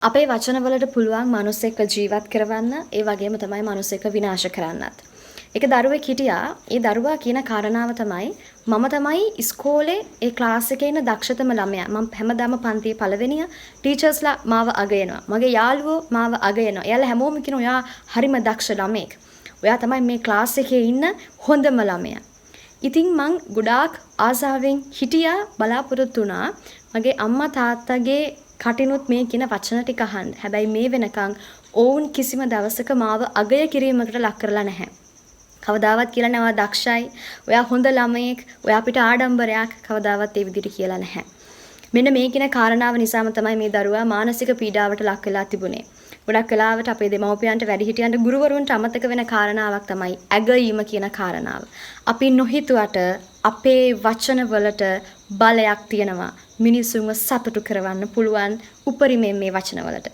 අපේ වචනවලට පුළුවන් මිනිස්සෙක්ව ජීවත් කරවන්න, ඒ වගේම තමයි මිනිස්සෙක්ව විනාශ කරන්නත්. එක දරුවෙක් හිටියා. ඒ දරුවා කියන කාරණාව තමයි මම තමයි ඉස්කෝලේ ඒ ක්ලාස් එකේ ඉන්න දක්ෂතම ළමයා. මම හැමදාම පන්තියේ පළවෙනිය. ටීචර්ස්ලා මාව අගයනවා. මගේ යාළුවෝ මාව අගයනවා. එයාලා හැමෝම කියනවා ඔයා හරිම දක්ෂ ළමෙක්. ඔයා තමයි මේ ක්ලාස් එකේ ඉන්න හොඳම ළමයා. ඉතින් මං ගොඩාක් ආසාවෙන් හිටියා බලාපොරොත්තු වුණා මගේ අම්මා තාත්තගේ කටිනුත් මේ කියන වචන ටික අහන්න. හැබැයි මේ වෙනකන් ඔවුන් කිසිම දවසක මාව අගය කිරීමකට ලක් කරලා නැහැ. කවදාවත් කියලා නෑ ඔයා දක්ෂයි, ඔයා හොඳ ළමයෙක්, ඔයා අපිට ආඩම්බරයක් කවදාවත් ඒ විදිහට කියලා නැහැ. මෙන්න මේ කියන කාරණාව නිසාම තමයි මේ දරුවා මානසික පීඩාවට ලක් වෙලා තිබුණේ. ගොඩක් වෙලාවට අපේ දෙමව්පියන්ට වැඩිහිටියන්ට ගුරුවරුන්ට අමතක වෙන කාරණාවක් තමයි ඇගීම කියන කාරණාව. අපි නොහිතුවට අපේ වචන වලට බලයක් තියෙනවා. මිනිසුන්ව සතුටු කරවන්න පුළුවන් උපරිමයෙන් මේ වචන වලට.